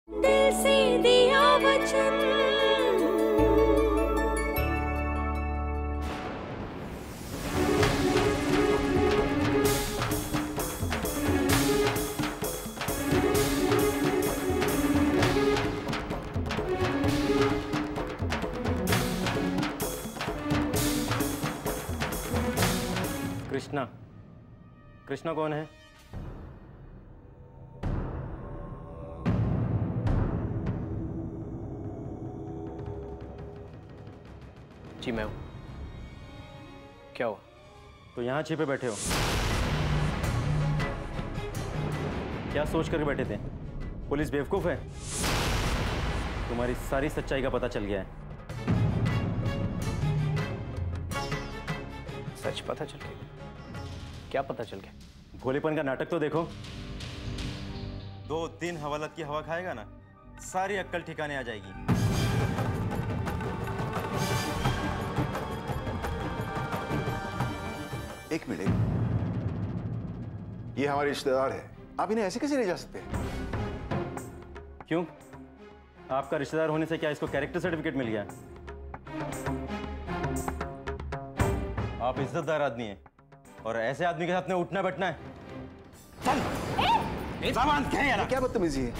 दिल से दिया वचन। कृष्णा, कृष्णा कौन है? जी मैं हूं। क्या हुआ? तो यहाँ छिपे बैठे हो, क्या सोच करके बैठे थे? पुलिस बेवकूफ है? तुम्हारी सारी सच्चाई का पता चल गया है। सच पता चल गया? क्या पता चल गया? भोलेपन का नाटक तो देखो। 2 दिन हवालत की हवा खाएगा ना, सारी अक्कल ठिकाने आ जाएगी। एक मिनट, ये हमारे रिश्तेदार है, आप इन्हें ऐसे कैसे ले जा सकते हैं? क्यों? आपका रिश्तेदार होने से क्या इसको कैरेक्टर सर्टिफिकेट मिल गया? आप इज्जतदार आदमी हैं और ऐसे आदमी के साथ में उठना बैठना है। चल, सामान क्या है यार? क्या बदतमीजी है?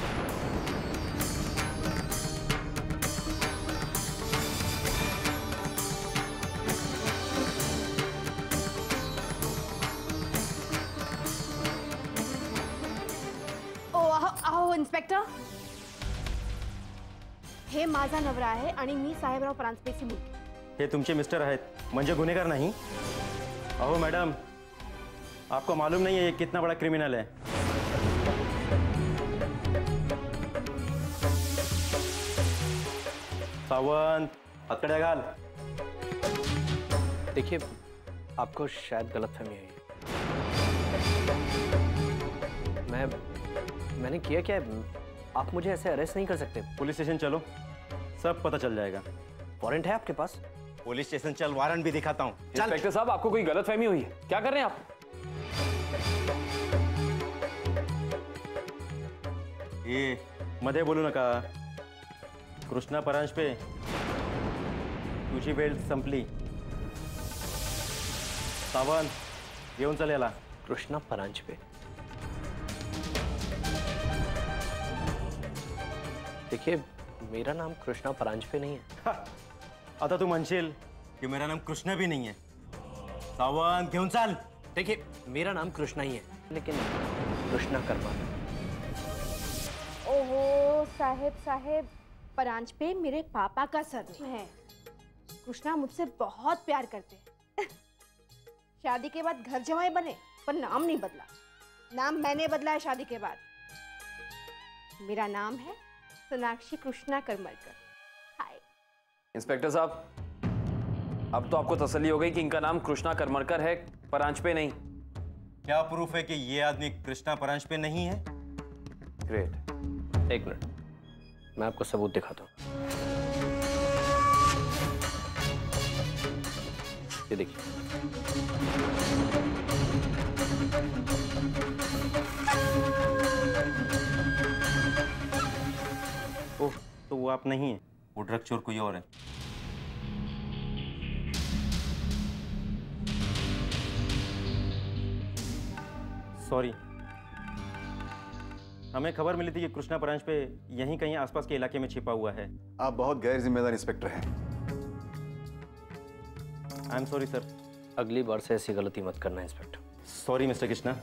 अहो इन्स्पेक्टर, हे माझा नवरा आहे आणि मी साहेबराव परांजपेची मुलगी। हे तुमचे मिस्टर आहेत, म्हणजे गुन्हेगार नहीं? अहो मैडम, आपको मालूम नहीं है ये कितना बड़ा क्रिमिनल है? सावंत, हथकड़ियाँ घाल। देखिए, आपको शायद गलतफहमी हुई है। मैंने किया क्या? आप मुझे ऐसे अरेस्ट नहीं कर सकते। पुलिस स्टेशन चलो, सब पता चल जाएगा। वारंट है आपके पास? पुलिस स्टेशन चल, वारंट भी दिखाता हूँ। इंस्पेक्टर साहब, आपको कोई गलतफहमी हुई है? क्या कर रहे हैं आप? ये मध्ये बोलू नका। कृष्णा परांजपे, तुझी वेळ संपली। सावंत, येऊन चल याला। कृष्णा परांजपे? देखिए, मेरा नाम कृष्णा परांजपे नहीं है। आता तू म्हणशील कि मेरा नाम कृष्णा भी नहीं है। सावंत, घेऊन चल। देखिए, मेरा नाम कृष्णा ही है, लेकिन कृष्णा कर्मा। ओहो साहेब, परांजपे मेरे पापा का सरनेम है। कृष्णा मुझसे बहुत प्यार करते हैं। शादी के बाद घर जमाई बने, पर नाम नहीं बदला। नाम मैंने बदला है शादी के बाद। मेरा नाम है सोनाक्षी कृष्णा करमरकर। हाय इंस्पेक्टर साहब, अब तो आपको तसल्ली हो गई कि इनका नाम कृष्णा करमरकर है, परांजपे नहीं। क्या प्रूफ है कि ये आदमी कृष्णा परांजपे नहीं है? ग्रेट। एक मिनट, मैं आपको सबूत दिखाता हूँ। ये देखिए। ओह, तो वो आप नहीं है, वो ड्रग चोर कोई और है। सॉरी, हमें खबर मिली थी कि कृष्णा परांजपे यहीं कहीं आसपास के इलाके में छिपा हुआ है। आप बहुत गैर जिम्मेदार इंस्पेक्टर हैं। I am sorry sir. अगली बार से ऐसी गलती मत करना inspector. Sorry mister Krishna.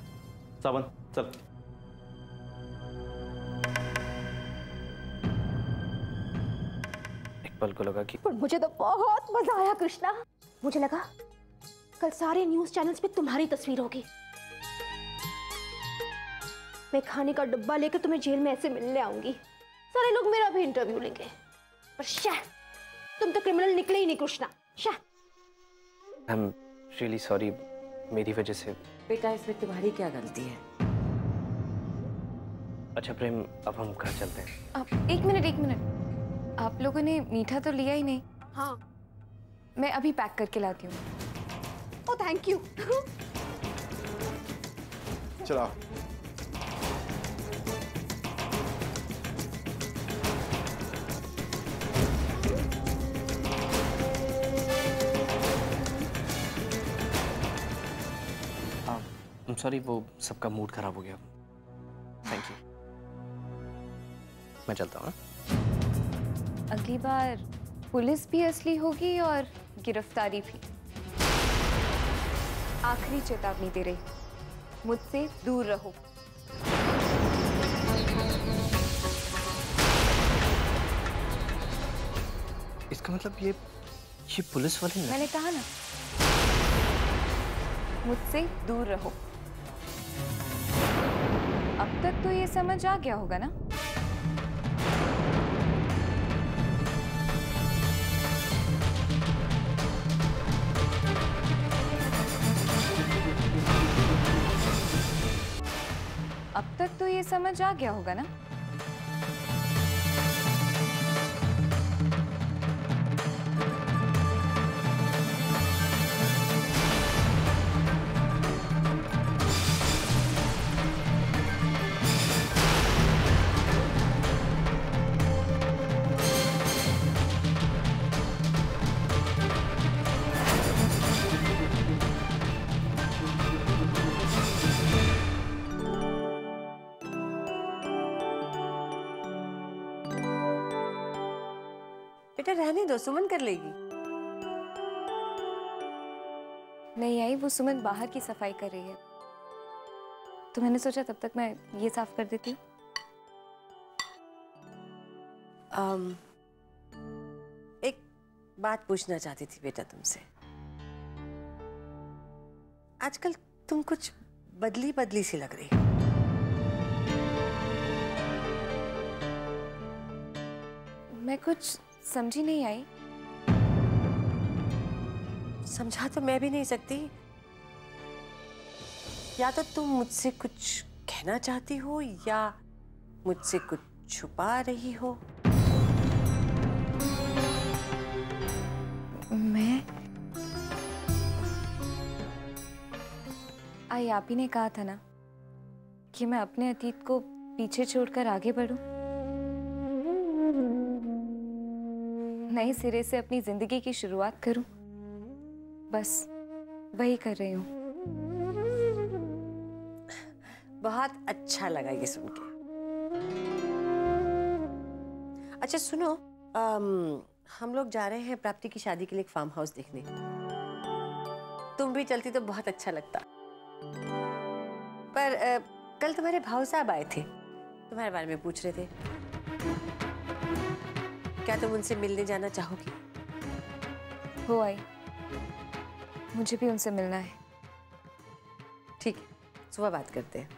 Sawant, चल। एक पल को लगा कि पर मुझे तो बहुत मजा आया कृष्णा। मुझे लगा कल सारे न्यूज चैनल्स पे तुम्हारी तस्वीर होगी। मैं खाने का डब्बा लेकर तुम्हें जेल में ऐसे मिलने आऊंगी, सारे लोग मेरा भी इंटरव्यू लेंगे। पर शाह, तुम तो क्रिमिनल निकले ही नहीं Krishna. Shah. I am really sorry, मेरी वजह से। बेटा, इसमें तुम्हारी क्या गलती है? अच्छा प्रेम, अब हम घर चलते हैं। एक मिनट, आप लोगों ने मीठा तो लिया ही नहीं? हाँ, मैं अभी पैक करके लाती हूँ। Oh thank you. चला। सॉरी, वो सबका मूड खराब हो गया। Thank you. मैं चलता हूँ। अगली बार पुलिस भी असली होगी और गिरफ्तारी भी। आखिरी चेतावनी दे रही, मुझसे दूर रहो। इसका मतलब ये पुलिस वाले नहीं? मैंने कहा ना, मुझसे दूर रहो। अब तक तो ये समझ आ गया होगा ना? अब तक तो ये समझ आ गया होगा ना? बेटा रहने दो, सुमन कर लेगी। नहीं आई, वो सुमन बाहर की सफाई कर रही है, तो मैंने सोचा तब तक मैं ये साफ कर देती हूँ। एक बात पूछना चाहती थी बेटा तुमसे। आजकल तुम कुछ बदली बदली सी लग रही हो। मैं कुछ समझी नहीं आई। समझा तो मैं भी नहीं सकती। या तो तुम मुझसे कुछ कहना चाहती हो या मुझसे कुछ छुपा रही हो। मैं आई, आप ही ने कहा था ना कि मैं अपने अतीत को पीछे छोड़कर आगे बढ़ूं, नए सिरे से अपनी जिंदगी की शुरुआत करूं। बस वही कर रही हूं। बहुत अच्छा लगा ये सुन के। अच्छा सुनो, हम लोग जा रहे हैं प्राप्ति की शादी के लिए एक फार्म हाउस देखने। तुम भी चलती तो बहुत अच्छा लगता। पर कल तुम्हारे भाऊ साहब आए थे, तुम्हारे बारे में पूछ रहे थे। क्या तुम उनसे मिलने जाना चाहोगी? हो आई, मुझे भी उनसे मिलना है। ठीक है, सुबह बात करते हैं।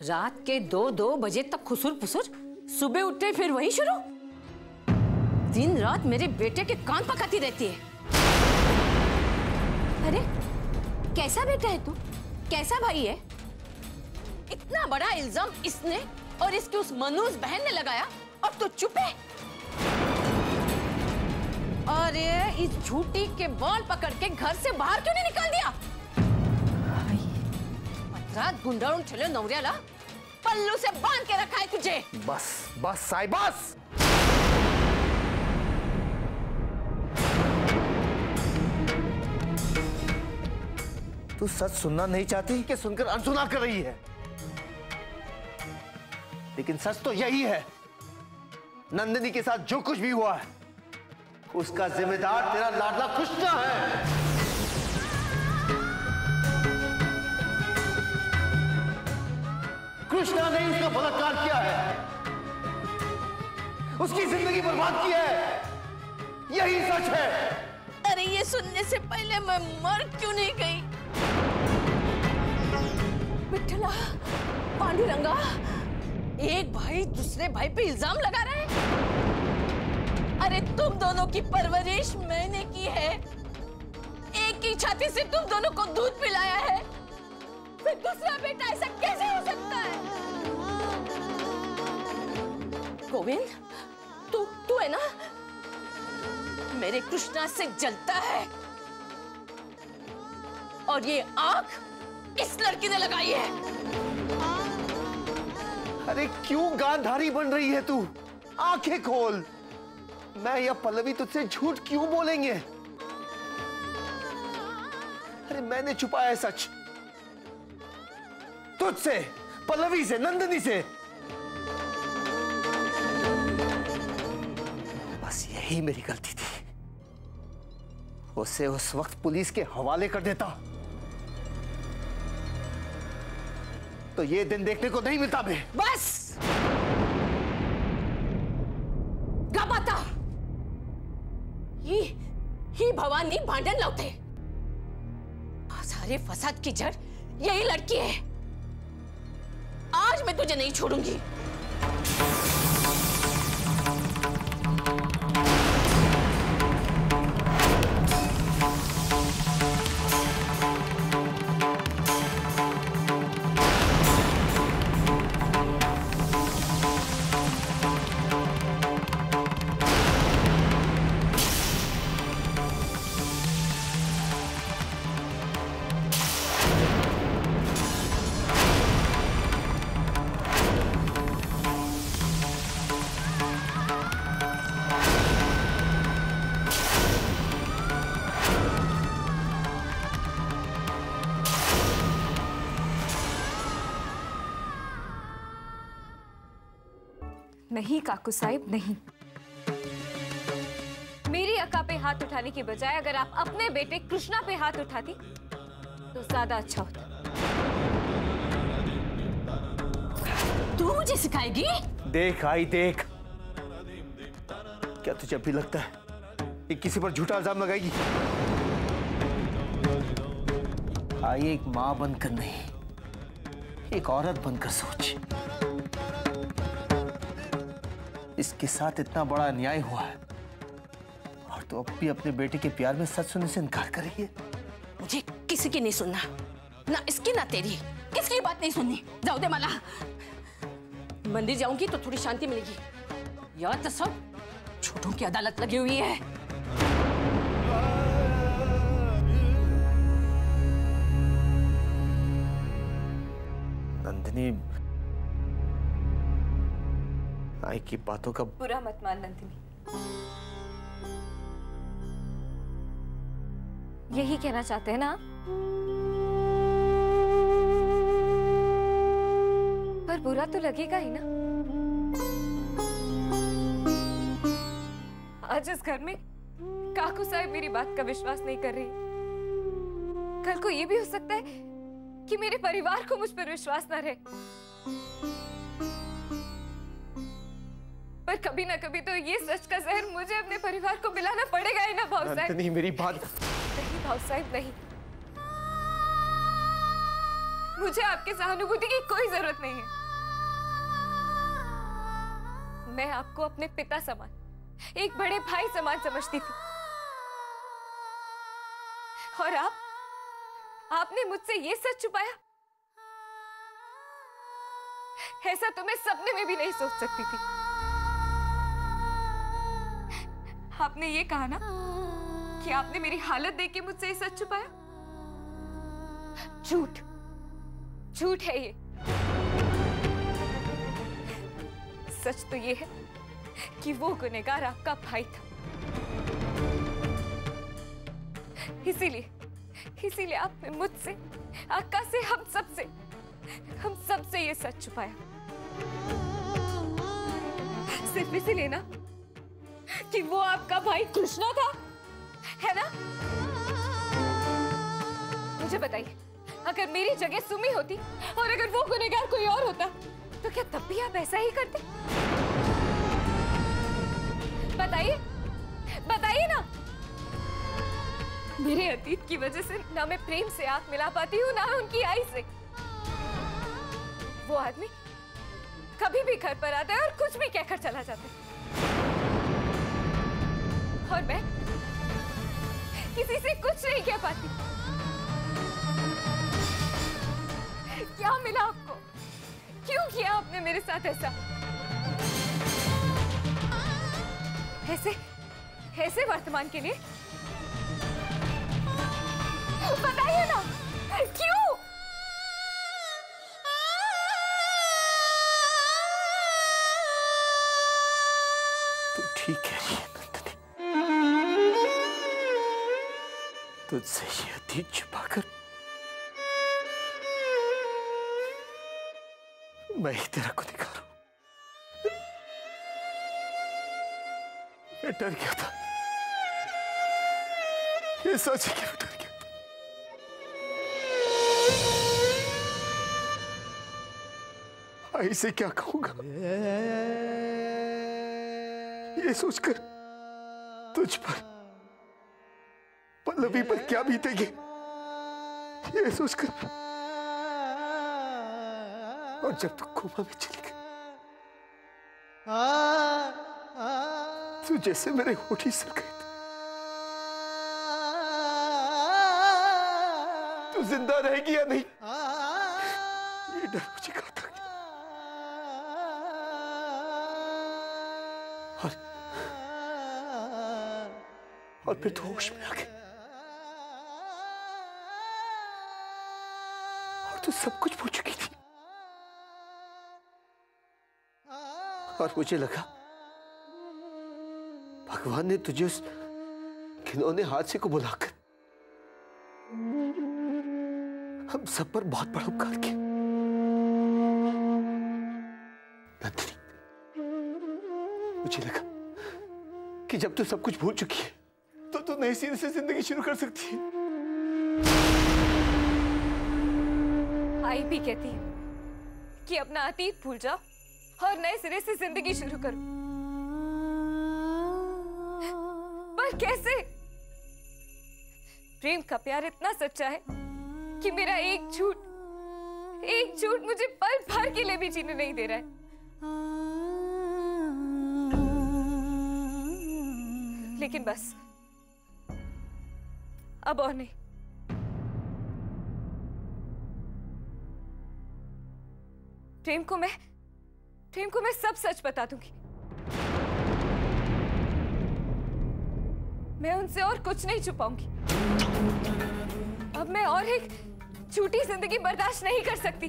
रात के 2 बजे तक खुसुर फुसुर, सुबह उठते फिर वही शुरू। दिन रात मेरे बेटे के कान पकाती रहती है। अरे कैसा बेटा है तू, कैसा भाई है? इतना बड़ा इल्जाम इसने और इसकी उस मनूस बहन ने लगाया और तू चुप है। अरे इस झूठी के बाल पकड़ के घर से बाहर क्यों नहीं निकाल दिया? रात गुंडाळून ठेले नवऱ्याला पल्लू से बांध के रखा है तुझे। बस बस साई बस। तू सच सुनना नहीं चाहती कि सुनकर अनसुना कर रही है, लेकिन सच तो यही है। नंदिनी के साथ जो कुछ भी हुआ है उसका जिम्मेदार तेरा लाडला कृष्णा है। कृष्णा ने उसका बलात्कार किया है, उसकी जिंदगी बर्बाद की है, यही सच है। अरे ये सुनने से पहले मैं मर क्यों नहीं गई? विठला, पांडुरंगा, एक भाई दूसरे भाई पे इल्जाम लगा रहा है। अरे तुम दोनों की परवरिश मैंने की है, एक ही छाती से तुम दोनों को दूध पिलाया है, फिर दूसरा बेटा ऐसा कैसे हो सकता है? गोविंद, तू है ना, मेरे कृष्णा से जलता है और ये आग इस लड़की ने लगाई है। अरे क्यों गांधारी बन रही है तू? आंखें खोल। मैं या पल्लवी तुझसे झूठ क्यों बोलेंगे? अरे मैंने छुपाया सच तुझसे, पल्लवी से, नंदिनी से। बस यही मेरी गलती थी। उसे उस वक्त पुलिस के हवाले कर देता तो ये दिन देखने को नहीं मिलता। मैं बस गबाता ही भवानी भांडन लाते। सारे फसाद की जड़ यही लड़की है। आज मैं तुझे नहीं छोड़ूंगी। नहीं काकू साहिब, नहीं। मेरी अक्का पे हाथ उठाने की बजाय अगर आप अपने बेटे कृष्णा पे हाथ उठाती तो ज्यादा अच्छा होता। तू मुझे सिखाएगी? देख आई देख, क्या तुझे भी लगता है कि किसी पर झूठा इल्जाम लगाएगी? आई एक मां बनकर नहीं, एक औरत बनकर सोच। इसके साथ इतना बड़ा अन्याय हुआ है और तो अब भी अपने बेटे के प्यार में सच सुनने से इनकार कर रही है। मुझे किसी की नहीं सुनना, ना इसकी ना तेरी, किसकी बात नहीं सुननी। जाओ दे माला। मंदिर जाऊंगी तो थोड़ी शांति मिलेगी। यार तो सब झूठों की अदालत लगी हुई है। नंदिनी, आई की बातों का बुरा मत मान नंदिनी। यही कहना चाहते हैं ना आप? पर बुरा तो लगेगा ही ना। आज इस घर में काकू साहब मेरी बात का विश्वास नहीं कर रही। कल को ये भी हो सकता है कि मेरे परिवार को मुझ पर विश्वास ना रहे। पर कभी ना कभी तो ये सच का जहर मुझे अपने परिवार को मिलाना पड़ेगा ही ना भाऊ साहब। नहीं, मेरी बात नहीं भाऊ साहब, नहीं। मुझे आपकी सहानुभूति की कोई जरूरत नहीं है। मैं आपको अपने पिता समान, एक बड़े भाई समान समझती थी। और आपने मुझसे ये सच छुपाया। ऐसा तो मैं सपने में भी नहीं सोच सकती थी। आपने ये कहा ना कि आपने मेरी हालत देख के मुझसे ये सच छुपाया। झूठ, झूठ है ये। सच तो ये है कि वो गुनहगार आपका भाई था। इसीलिए आपने मुझसे, अक्का से, हम सबसे ये सच छुपाया। सिर्फ इसीलिए ना कि वो आपका भाई कृष्णा था, है ना? मुझे बताइए, अगर मेरी जगह सुमी होती और अगर वो गुनहगार कोई और होता तो क्या तब भी आप ऐसा ही करते? बताइए ना। मेरे अतीत की वजह से ना मैं प्रेम से आंख मिला पाती हूँ, ना उनकी आई से। वो आदमी कभी भी घर पर आता है और कुछ भी कहकर चला जाता है। और मैं किसी से कुछ नहीं कह पाती। क्या मिला आपको? क्यों किया आपने मेरे साथ ऐसा? ऐसे वर्तमान के लिए बताइए ना, क्यों? तुझसे ये अतीत छिपाकर मैं ही तेरा गुनहगार हूं। मैं डर गया था, ये सोच के मैं डर गया था। आई से क्या कहूंगा, ये सोचकर तुझ पर, पल्लवी पर क्या बीतेगी, ये सोचकर। और जब तू कोमा में चली गई तो जैसे मेरे होठ ही सर गए थे। तू जिंदा रहेगी या नहीं, ये डर मुझे खाता गया। और फिर तू होश में आ गई और तू सब कुछ भूल चुकी थी। और मुझे लगा भगवान ने तुझे उस घिनौने हादसे को बुलाकर हम सब पर बहुत बड़ा उपकार किया। नंदिनी, मुझे लगा कि जब तू सब कुछ भूल चुकी है तो तू नई सिरे से जिंदगी शुरू कर सकती है। आई भी कहती है कि अपना अतीत भूल जाओ और नए सिरे से जिंदगी शुरू करो, पर कैसे? प्रेम का प्यार इतना सच्चा है कि मेरा एक झूठ मुझे पल भर के लिए भी जीने नहीं दे रहा है। लेकिन बस अब और नहीं। प्रेम को मैं सब सच बता दूंगी। मैं उनसे और कुछ नहीं छुपाऊंगी। अब मैं और एक झूठी जिंदगी बर्दाश्त नहीं कर सकती।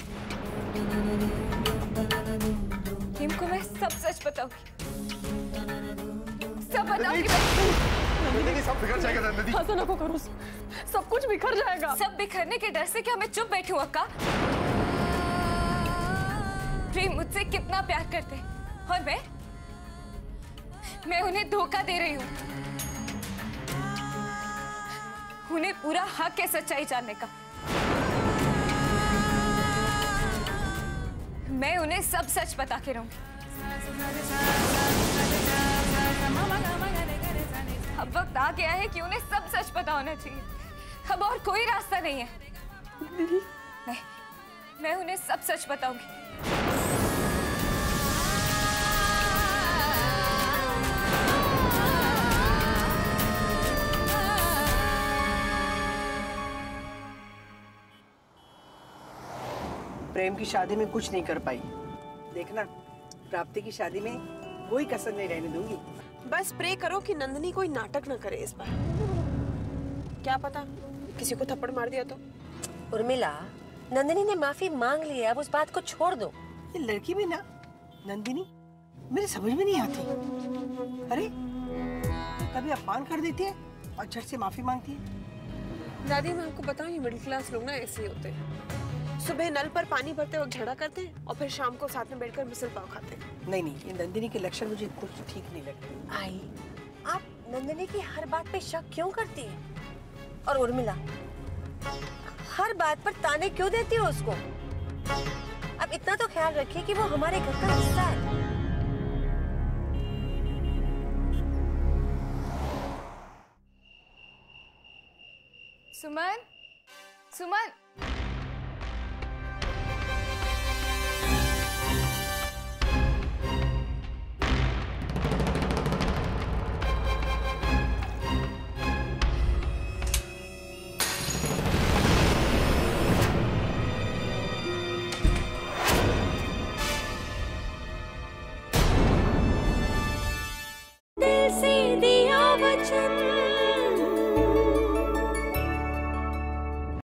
प्रेम को मैं सब सच बताऊंगी, सब बताऊंगी। नंदिनी, सब बिखर जाएगा नंदिनी। ऐसा ना करो, सब कुछ बिखर जाएगा। सब बिखरने के डर से क्या मैं चुप बैठी हूँ अक्का? प्रेम मुझसे कितना प्यार करते हैं और मैं उन्हें धोखा दे रही हूँ। उन्हें पूरा हक है सच्चाई जानने का। मैं उन्हें सब सच बता के रहूंगी। अब वक्त आ गया है कि उन्हें सब सच पता होना चाहिए। अब और कोई रास्ता नहीं है। मैं उन्हें सब सच बताऊंगी। प्रेम की शादी में कुछ नहीं कर पाई, देखना प्राप्ति की शादी में कोई कसर नहीं रहने दूंगी। बस प्रे करो कि नंदिनी कोई नाटक न करे इस बार। क्या पता किसी को थप्पड़ मार दिया तो। उर्मिला, नंदिनी ने माफी मांग ली है, अब उस बात को छोड़ दो। ये लड़की भी ना नंदिनी मेरे समझ में नहीं आती। अरे कभी अपमान कर देती है और झट से माफी मांगती है। दादी मैं आपको बताऊं, ये मिडिल क्लास लोग ना ऐसे ही होते हैं। सुबह नल पर पानी भरते वक्त झगड़ा करते हैं और फिर शाम को साथ में बैठकर मिसल पाव खाते हैं। नहीं, ये नंदिनी के लक्षण मुझे कुछ ठीक नहीं लगते। आई, आप नंदिनी की हर बात पे शक क्यों करती है? और उर्मिला, हर बात पर ताने क्यों देती हो उसको? अब इतना तो ख्याल रखिए कि वो हमारे घर का हिस्सा है। सुमन,